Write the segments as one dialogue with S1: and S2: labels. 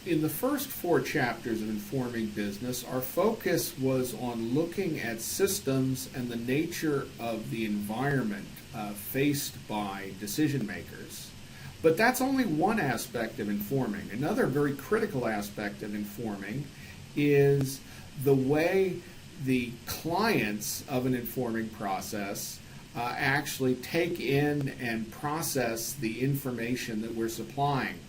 S1: In the first 4 chapters of Informing Business, our focus was on looking at systems and the nature of the environment faced by decision makers. But that's only one aspect of informing. Another very critical aspect of informing is the way the clients of an informing process actually take in and process the information that we're supplying.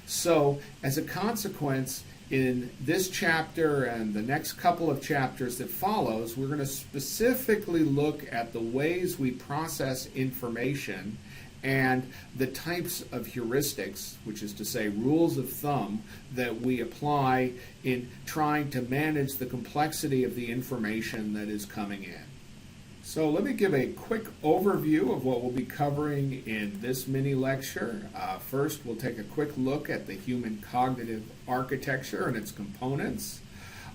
S1: So, as a consequence, in this chapter and the next couple of chapters that follows, we're going to specifically look at the ways we process information and the types of heuristics, which is to say rules of thumb, that we apply in trying to manage the complexity of the information that is coming in. So let me give a quick overview of what we'll be covering in this mini lecture. First, we'll take a quick look at the human cognitive architecture and its components.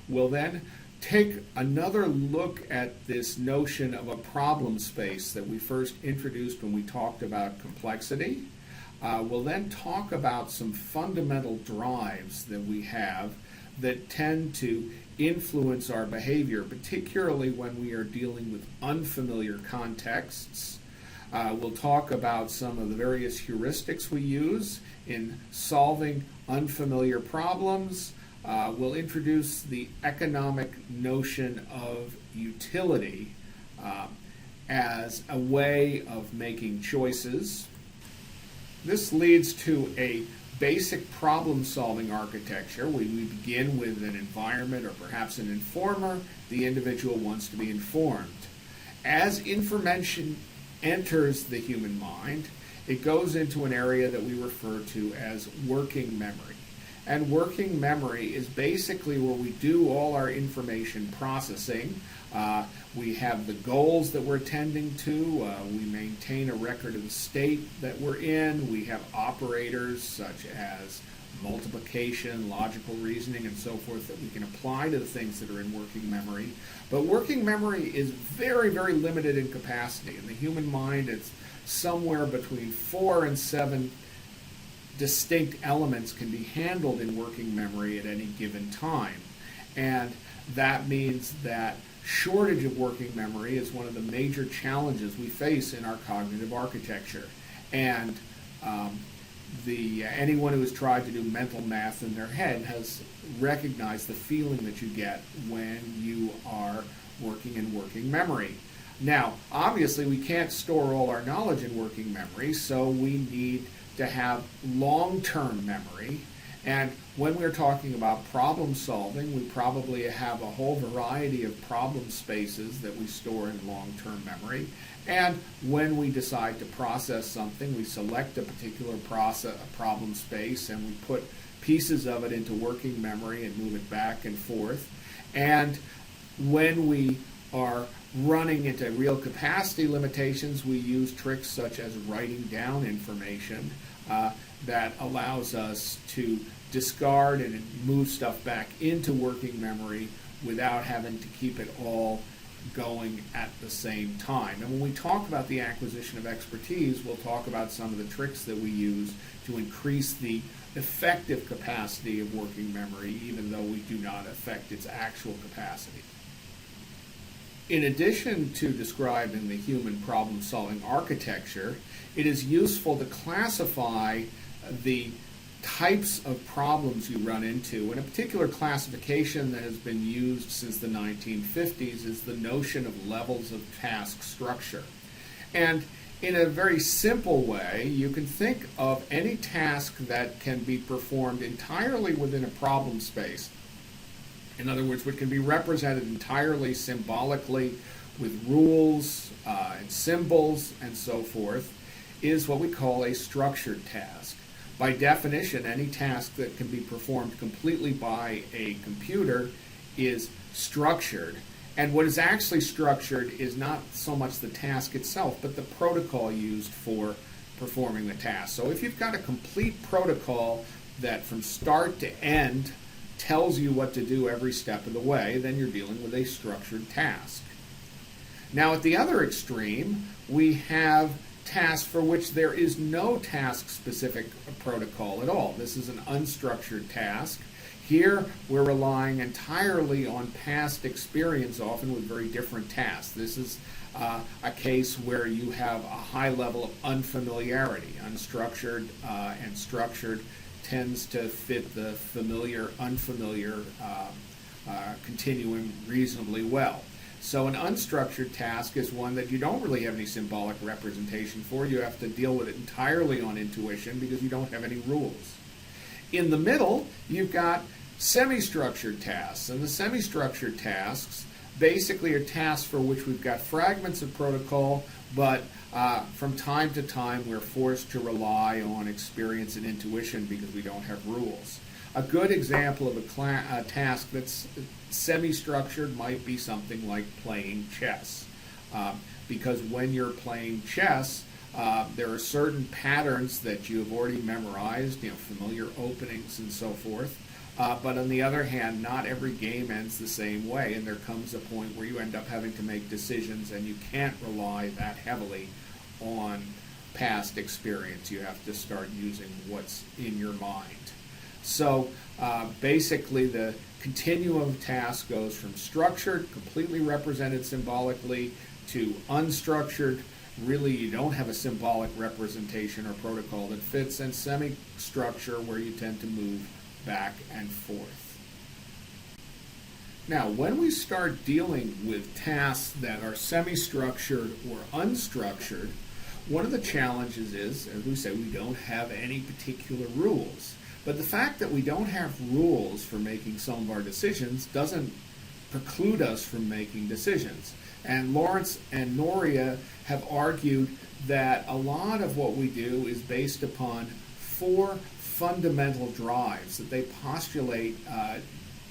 S1: We'll then take another look at this notion of a problem space that we first introduced when we talked about complexity. We'll then talk about some fundamental drives that we have that tend to influence our behavior, particularly when we are dealing with unfamiliar contexts. We'll talk about some of the various heuristics we use in solving unfamiliar problems. We'll introduce the economic notion of utility as a way of making choices. This leads to a basic problem-solving architecture. We begin with an environment or perhaps an informer. The individual wants to be informed. As information enters the human mind, it goes into an area that we refer to as working memory. And working memory is basically where we do all our information processing. We have the goals that we're tending to. We maintain a record of the state that we're in. We have operators such as multiplication, logical reasoning, and so forth that we can apply to the things that are in working memory. But working memory is very, very limited in capacity. In the human mind, it's somewhere between 4 and 7 distinct elements can be handled in working memory at any given time. And that means that shortage of working memory is one of the major challenges we face in our cognitive architecture. And anyone who has tried to do mental math in their head has recognized the feeling that you get when you are working in working memory. Now, obviously, we can't store all our knowledge in working memory, so we need to have long-term memory. And when we're talking about problem solving, we probably have a whole variety of problem spaces that we store in long-term memory. And when we decide to process something, we select a particular problem space and we put pieces of it into working memory and move it back and forth. And when we are running into real capacity limitations, we use tricks such as writing down information that allows us to discard and move stuff back into working memory without having to keep it all going at the same time. And when we talk about the acquisition of expertise, we'll talk about some of the tricks that we use to increase the effective capacity of working memory, even though we do not affect its actual capacity. In addition to describing the human problem-solving architecture, it is useful to classify the types of problems you run into. And a particular classification that has been used since the 1950s is the notion of levels of task structure. And in a very simple way, you can think of any task that can be performed entirely within a problem space. In other words, what can be represented entirely symbolically with rules and symbols and so forth is what we call a structured task. By definition, any task that can be performed completely by a computer is structured. And what is actually structured is not so much the task itself, but the protocol used for performing the task. So if you've got a complete protocol that from start to end tells you what to do every step of the way, then you're dealing with a structured task. Now at the other extreme, we have tasks for which there is no task-specific protocol at all. This is an unstructured task. Here, we're relying entirely on past experience, often with very different tasks. This is a case where you have a high level of unfamiliarity. Unstructured and structured tends to fit the familiar-unfamiliar continuum reasonably well. So an unstructured task is one that you don't really have any symbolic representation for. You have to deal with it entirely on intuition because you don't have any rules. In the middle, you've got semi-structured tasks. And the semi-structured tasks basically are tasks for which we've got fragments of protocol, but from time to time we're forced to rely on experience and intuition because we don't have rules. A good example of a task that's semi-structured might be something like playing chess. Because when you're playing chess, there are certain patterns that you have already memorized, familiar openings and so forth. But on the other hand, not every game ends the same way, and there comes a point where you end up having to make decisions and you can't rely that heavily on past experience. You have to start using what's in your mind. So basically the continuum of tasks goes from structured, completely represented symbolically, to unstructured, really you don't have a symbolic representation or protocol that fits, and semi-structure where you tend to move back and forth. Now, when we start dealing with tasks that are semi-structured or unstructured, one of the challenges is, as we say, we don't have any particular rules. But the fact that we don't have rules for making some of our decisions doesn't preclude us from making decisions. And Lawrence and Noria have argued that a lot of what we do is based upon 4 fundamental drives that they postulate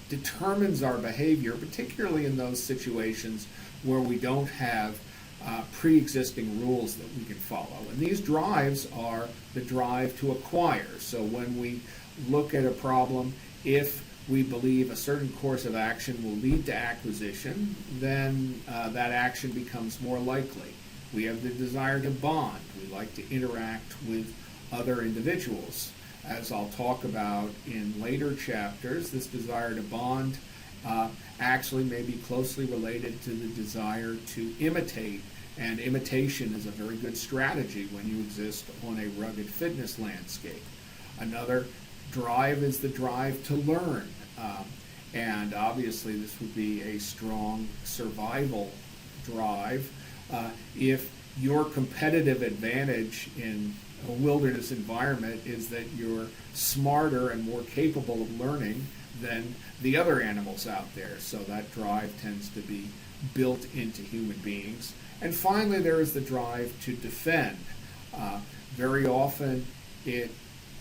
S1: determines our behavior, particularly in those situations where we don't have pre-existing rules that we can follow. And these drives are the drive to acquire. So when we look at a problem, if we believe a certain course of action will lead to acquisition, then that action becomes more likely. We have the desire to bond. We like to interact with other individuals. As I'll talk about in later chapters, this desire to bond actually may be closely related to the desire to imitate, and imitation is a very good strategy when you exist on a rugged fitness landscape. Another drive is the drive to learn, and obviously this would be a strong survival drive. If your competitive advantage in a wilderness environment is that you're smarter and more capable of learning than the other animals out there, so that drive tends to be built into human beings. And finally, there is the drive to defend. Very often it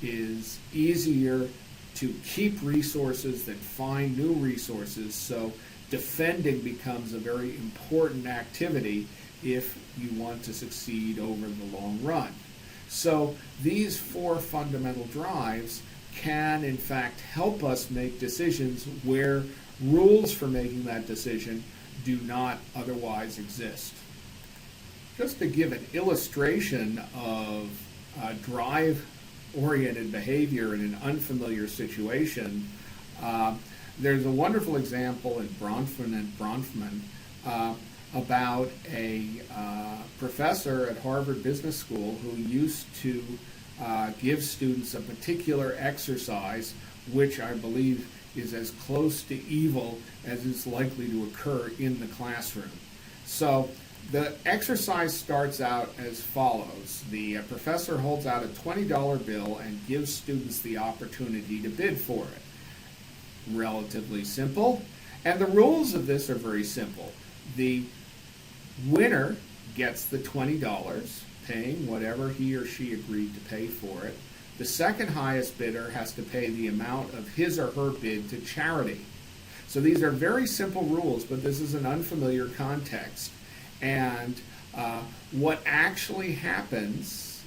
S1: is easier to keep resources than find new resources, so defending becomes a very important activity if you want to succeed over the long run. So these 4 fundamental drives can in fact help us make decisions where rules for making that decision do not otherwise exist. Just to give an illustration of drive-oriented behavior in an unfamiliar situation, there's a wonderful example in Bronfman about a professor at Harvard Business School who used to give students a particular exercise which I believe is as close to evil as is likely to occur in the classroom. So the exercise starts out as follows. The professor holds out a $20 bill and gives students the opportunity to bid for it. Relatively simple. And the rules of this are very simple. The winner gets the $20, paying whatever he or she agreed to pay for it. The second highest bidder has to pay the amount of his or her bid to charity. So these are very simple rules, but this is an unfamiliar context. And what actually happens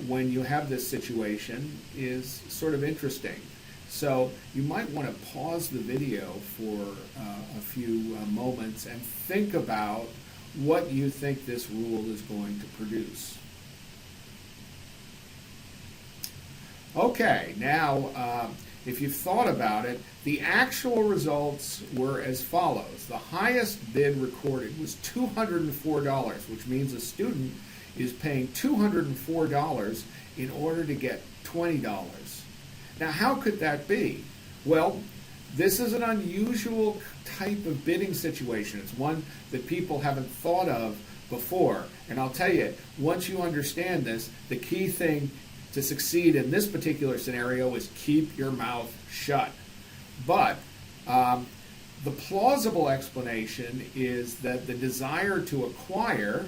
S1: when you have this situation is sort of interesting. So you might want to pause the video for a few moments and think about what you think this rule is going to produce. Okay, now if you've thought about it, the actual results were as follows. The highest bid recorded was $204, which means a student is paying $204 in order to get $20. Now, how could that be? Well, this is an unusual type of bidding situation. It's one that people haven't thought of before. And I'll tell you, once you understand this, the key thing to succeed in this particular scenario is keep your mouth shut. But the plausible explanation is that the desire to acquire,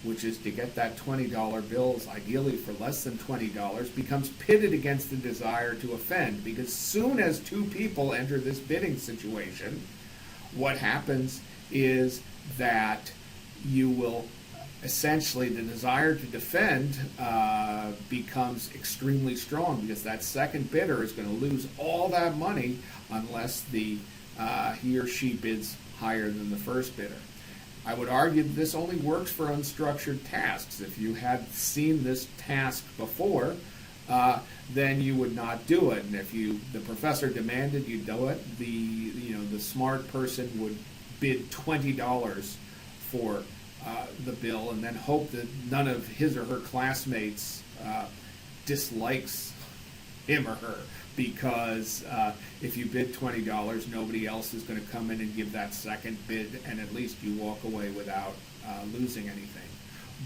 S1: which is to get that $20 bills ideally for less than $20, becomes pitted against the desire to offend. Because soon as two people enter this bidding situation, what happens is that you will essentially, the desire to defend becomes extremely strong, because that second bidder is going to lose all that money unless he or she bids higher than the first bidder. I would argue that this only works for unstructured tasks. If you had seen this task before, then you would not do it. And if the professor demanded you do it, the smart person would bid $20 for the bill, and then hope that none of his or her classmates dislikes him or her, because if you bid $20, nobody else is going to come in and give that second bid, and at least you walk away without losing anything.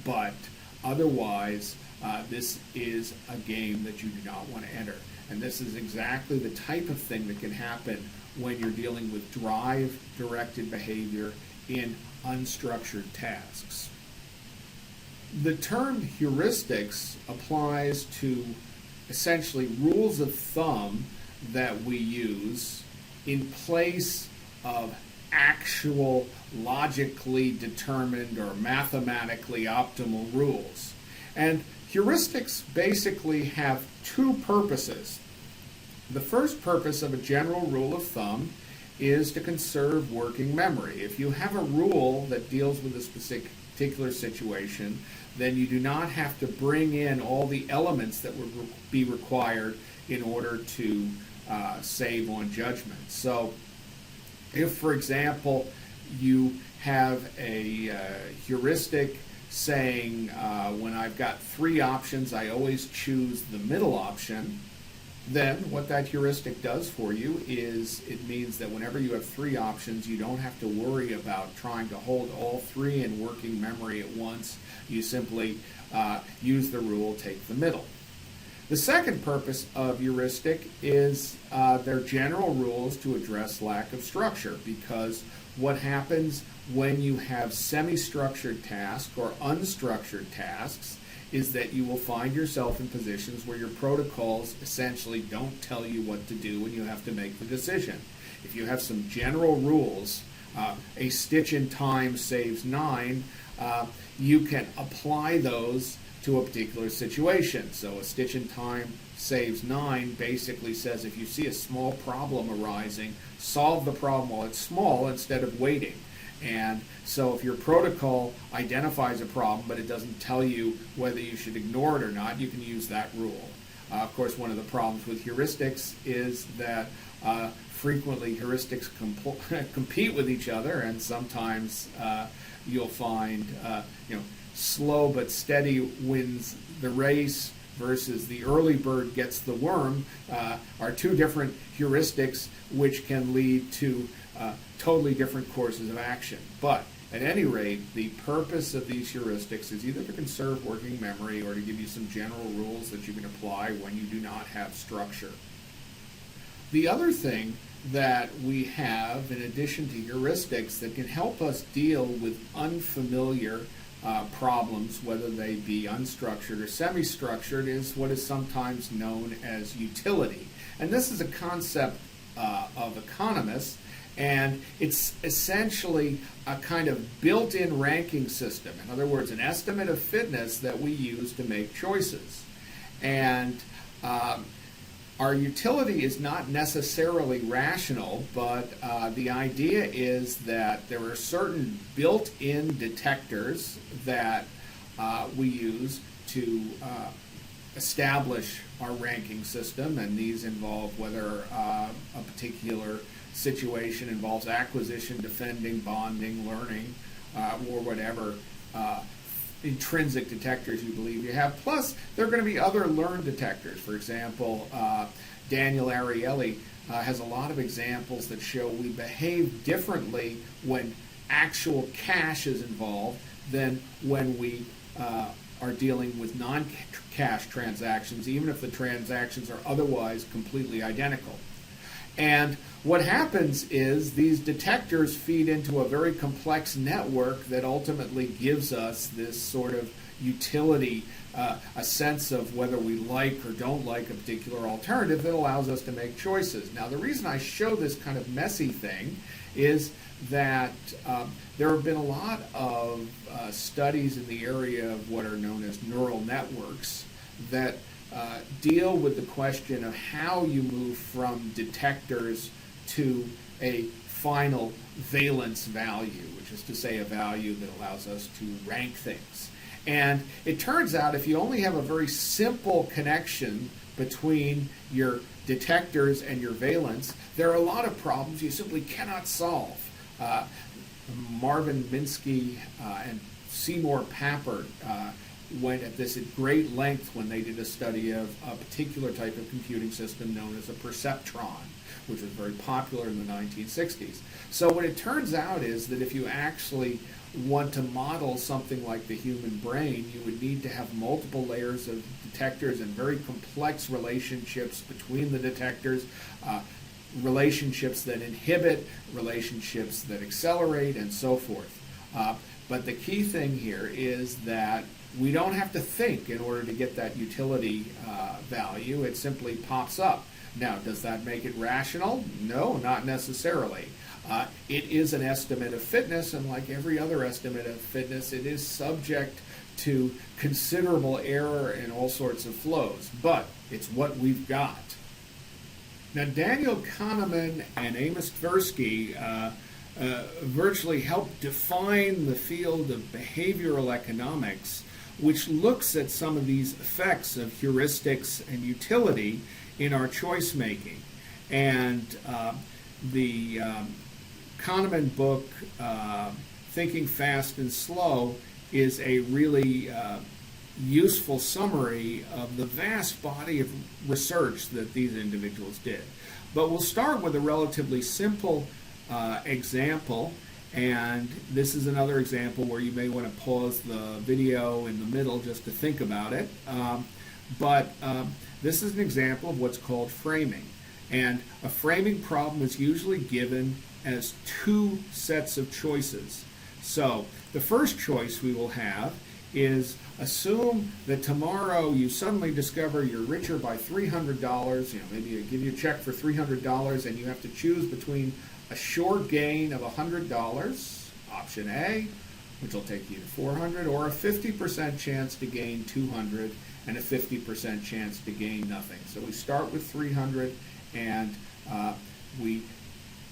S1: But otherwise, this is a game that you do not want to enter. And this is exactly the type of thing that can happen when you're dealing with drive-directed behavior in unstructured tasks. The term heuristics applies to essentially rules of thumb that we use in place of actual logically determined or mathematically optimal rules. And heuristics basically have two purposes. The first purpose of a general rule of thumb is to conserve working memory. If you have a rule that deals with a particular situation, then you do not have to bring in all the elements that would be required in order to save on judgment. So if, for example, you have a heuristic saying when I've got three options, I always choose the middle option, then what that heuristic does for you is it means that whenever you have three options, you don't have to worry about trying to hold all three in working memory at once. You simply use the rule, take the middle. The second purpose of heuristic is they're general rules to address lack of structure, because what happens when you have semi-structured tasks or unstructured tasks is that you will find yourself in positions where your protocols essentially don't tell you what to do and you have to make the decision. If you have some general rules, a stitch in time saves 9, you can apply those to a particular situation. So a stitch in time saves 9 basically says if you see a small problem arising, solve the problem while it's small instead of waiting. And so if your protocol identifies a problem but it doesn't tell you whether you should ignore it or not, you can use that rule. Of course, one of the problems with heuristics is that frequently heuristics compete with each other, and sometimes you'll find slow but steady wins the race versus the early bird gets the worm are two different heuristics which can lead to totally different courses of action. But at any rate, the purpose of these heuristics is either to conserve working memory or to give you some general rules that you can apply when you do not have structure. The other thing that we have, in addition to heuristics, that can help us deal with unfamiliar problems, whether they be unstructured or semi-structured, is what is sometimes known as utility. And this is a concept of economists, and it's essentially a kind of built-in ranking system. In other words, an estimate of fitness that we use to make choices. And our utility is not necessarily rational, but the idea is that there are certain built-in detectors that we use to establish our ranking system, and these involve whether a particular situation involves acquisition, defending, bonding, learning, or whatever intrinsic detectors you believe you have. Plus, there are going to be other learned detectors. For example, Daniel Ariely has a lot of examples that show we behave differently when actual cash is involved than when we are dealing with non-cash transactions, even if the transactions are otherwise completely identical. And what happens is these detectors feed into a very complex network that ultimately gives us this sort of utility, a sense of whether we like or don't like a particular alternative that allows us to make choices. Now, the reason I show this kind of messy thing is that there have been a lot of studies in the area of what are known as neural networks that deal with the question of how you move from detectors to a final valence value, which is to say a value that allows us to rank things. And it turns out if you only have a very simple connection between your detectors and your valence, there are a lot of problems you simply cannot solve. Marvin Minsky and Seymour Papert went at this at great length when they did a study of a particular type of computing system known as a perceptron, which was very popular in the 1960s. So what it turns out is that if you actually want to model something like the human brain, you would need to have multiple layers of detectors and very complex relationships between the detectors, relationships that inhibit, relationships that accelerate, and so forth. But the key thing here is that we don't have to think in order to get that utility value. It simply pops up. Now, does that make it rational? No, not necessarily. It is an estimate of fitness, and like every other estimate of fitness, it is subject to considerable error and all sorts of flows. But it's what we've got. Now, Daniel Kahneman and Amos Tversky virtually helped define the field of behavioral economics, which looks at some of these effects of heuristics and utility in our choice making. And the Kahneman book, Thinking Fast and Slow, is a really useful summary of the vast body of research that these individuals did. But we'll start with a relatively simple example, and this is another example where you may want to pause the video in the middle just to think about it. But this is an example of what's called framing. And a framing problem is usually given as two sets of choices. So the first choice we will have is assume that tomorrow you suddenly discover you're richer by $300. Maybe you give you a check for $300 and you have to choose between a sure gain of $100, option A, which will take you to $400, or a 50% chance to gain $200 and a 50% chance to gain nothing. So we start with $300 and we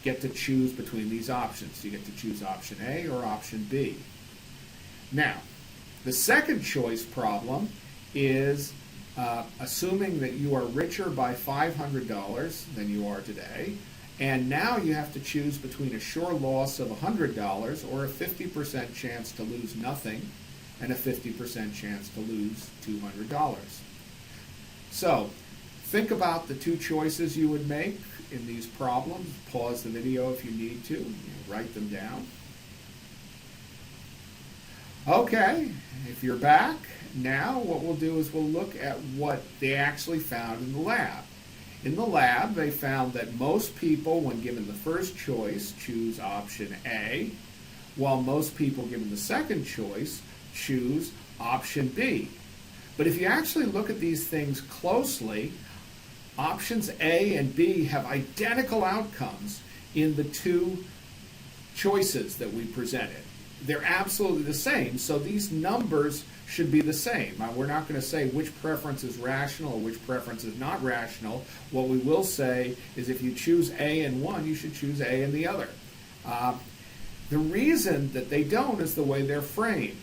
S1: get to choose between these options. You get to choose option A or option B. Now, the second choice problem is assuming that you are richer by $500 than you are today, and now you have to choose between a sure loss of $100 or a 50% chance to lose nothing and a 50% chance to lose $200. So, think about the two choices you would make in these problems. Pause the video if you need to. Write them down. Okay, if you're back, now what we'll do is we'll look at what they actually found in the lab. In the lab, they found that most people, when given the first choice, choose option A, while most people given the second choice choose option B. But if you actually look at these things closely, options A and B have identical outcomes in the two choices that we presented. They're absolutely the same, so these numbers should be the same. We're not going to say which preference is rational or which preference is not rational. What we will say is if you choose A in one, you should choose A in the other. The reason that they don't is the way they're framed.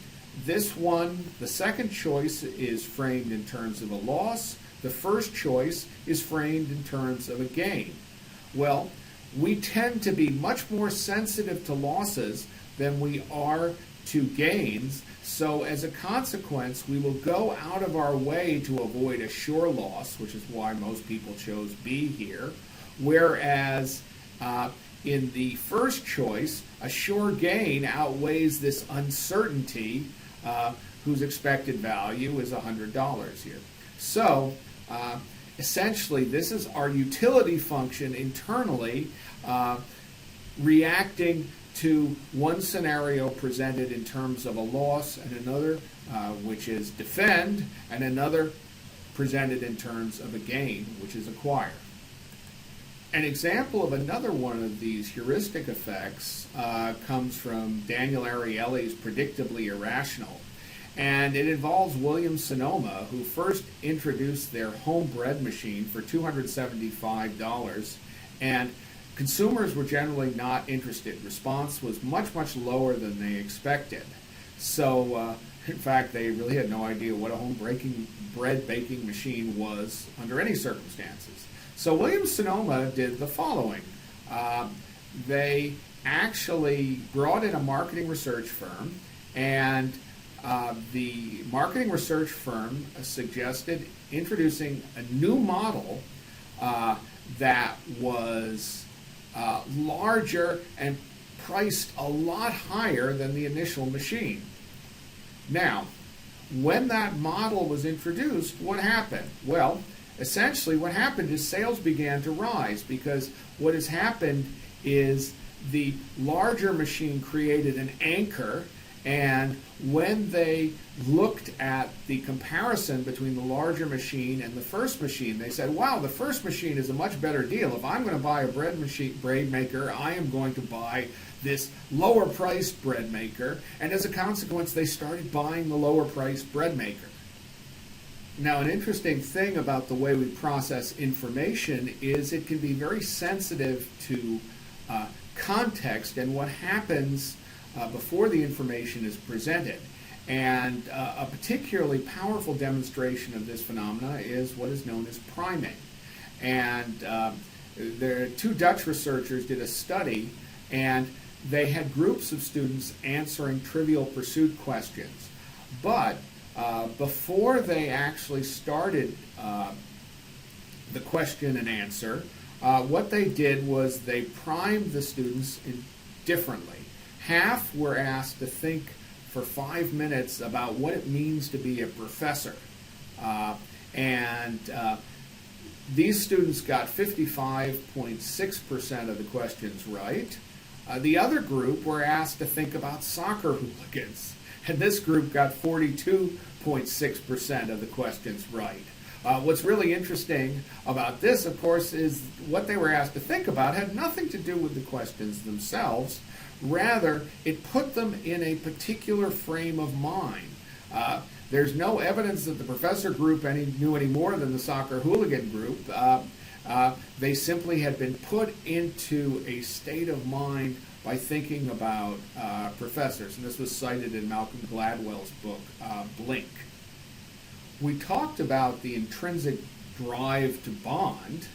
S1: This one, the second choice, is framed in terms of a loss. The first choice is framed in terms of a gain. Well, we tend to be much more sensitive to losses than we are to gains, so as a consequence, we will go out of our way to avoid a sure loss, which is why most people chose B here, whereas in the first choice, a sure gain outweighs this uncertainty whose expected value is $100 here. So essentially, this is our utility function internally reacting to one scenario presented in terms of a loss and another, which is defend, and another presented in terms of a gain, which is acquire. An example of another one of these heuristic effects comes from Daniel Ariely's Predictably Irrational. And it involves William Sonoma, who first introduced their home bread machine for $275, and consumers were generally not interested. Response was much, much lower than they expected. So, in fact, they really had no idea what a home bread baking machine was under any circumstances. So William Sonoma did the following. They actually brought in a marketing research firm, and the marketing research firm suggested introducing a new model that was larger and priced a lot higher than the initial machine. Now, when that model was introduced, what happened? Well, essentially what happened is sales began to rise, because what has happened is the larger machine created an anchor, and when they looked at the comparison between the larger machine and the first machine, they said, wow, the first machine is a much better deal. If I'm going to buy a bread maker, I am going to buy this lower priced bread maker. And as a consequence, they started buying the lower priced bread maker. Now, an interesting thing about the way we process information is it can be very sensitive to context and what happens before the information is presented. And a particularly powerful demonstration of this phenomena is what is known as priming. And two Dutch researchers did a study, and they had groups of students answering Trivial Pursuit questions. But before they actually started the question and answer, what they did was they primed the students differently. Half were asked to think for 5 minutes about what it means to be a professor. These students got 55.6% of the questions right. The other group were asked to think about soccer hooligans, and this group got 42.6% of the questions right. What's really interesting about this, of course, is what they were asked to think about had nothing to do with the questions themselves. Rather, it put them in a particular frame of mind. There's no evidence that the professor group knew any more than the soccer hooligan group. They simply had been put into a state of mind by thinking about professors. And this was cited in Malcolm Gladwell's book, Blink. We talked about the intrinsic drive to bond,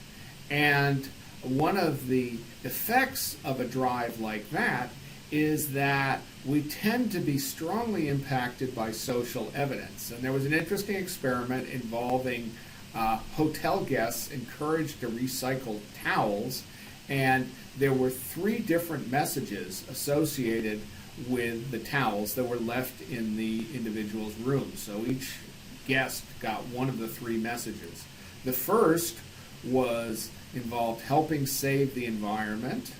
S1: and one of the effects of a drive like that is that we tend to be strongly impacted by social evidence. And there was an interesting experiment involving hotel guests encouraged to recycle towels, and there were 3 different messages associated with the towels that were left in the individual's room. So each guest got one of the 3 messages. The first involved helping save the environment.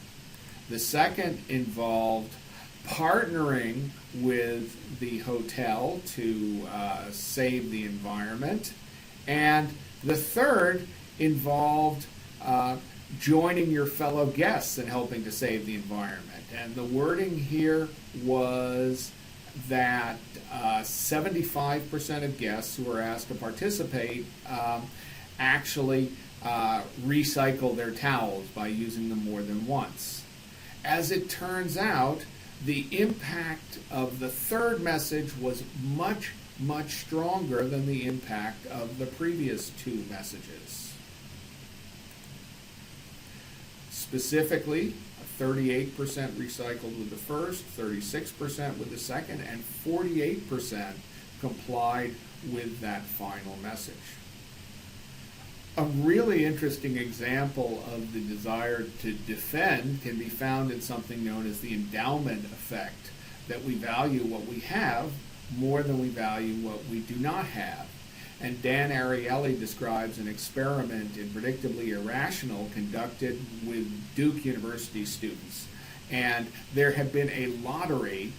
S1: The second involved partnering with the hotel to save the environment. And the third involved joining your fellow guests in helping to save the environment. And the wording here was that 75% of guests who were asked to participate actually recycle their towels by using them more than once. As it turns out, the impact of the third message was much much stronger than the impact of the previous two messages. Specifically, 38% recycled with the first, 36% with the second, and 48% complied with that final message. A really interesting example of the desire to defend can be found in something known as the endowment effect, that we value what we have more than we value what we do not have. And Dan Ariely describes an experiment in Predictably Irrational conducted with Duke University students. And there had been a lottery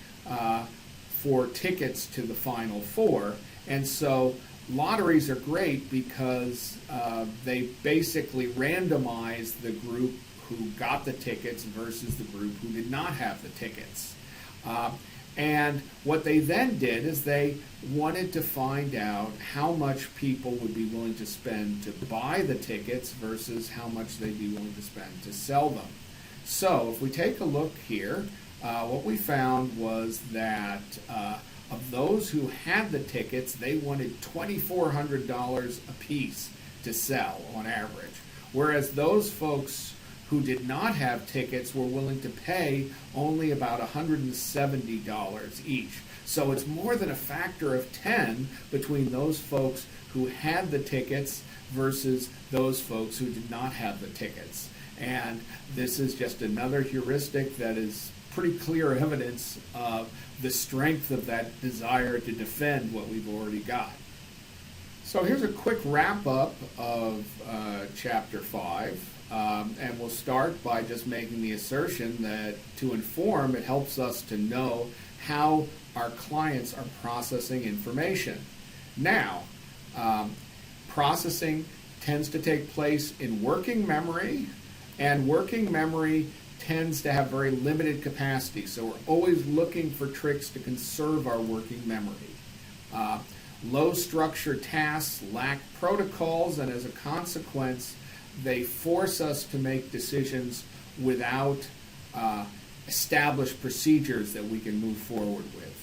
S1: for tickets to the Final Four. And so lotteries are great because they basically randomize the group who got the tickets versus the group who did not have the tickets. And what they then did is they wanted to find out how much people would be willing to spend to buy the tickets versus how much they'd be willing to spend to sell them. So if we take a look here, what we found was that of those who had the tickets, they wanted $2,400 a piece to sell on average, whereas those folks who did not have tickets were willing to pay only about $170 each. So it's more than a factor of 10 between those folks who had the tickets versus those folks who did not have the tickets. And this is just another heuristic that is pretty clear evidence of the strength of that desire to defend what we've already got. So here's a quick wrap up of Chapter 5. And we'll start by just making the assertion that to inform, it helps us to know how our clients are processing information. Now, processing tends to take place in working memory, and working memory tends to have very limited capacity, so we're always looking for tricks to conserve our working memory. Low structure tasks lack protocols, and as a consequence, they force us to make decisions without established procedures that we can move forward with.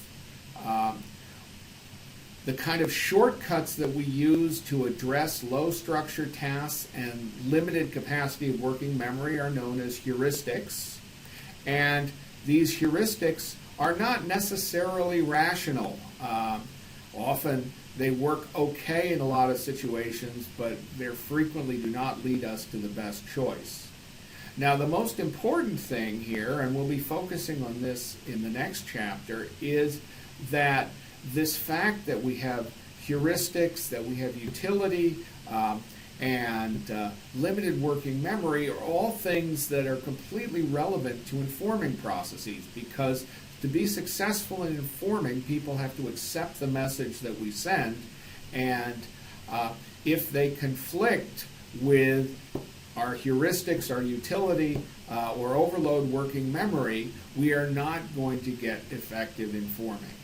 S1: The kind of shortcuts that we use to address low structure tasks and limited capacity of working memory are known as heuristics. And these heuristics are not necessarily rational. Often they work okay in a lot of situations, but they frequently do not lead us to the best choice. Now, the most important thing here, and we'll be focusing on this in the next chapter, is that this fact that we have heuristics, that we have utility, and limited working memory are all things that are completely relevant to informing processes, because to be successful in informing, people have to accept the message that we send, and if they conflict with our heuristics, our utility, or overload working memory, we are not going to get effective informing.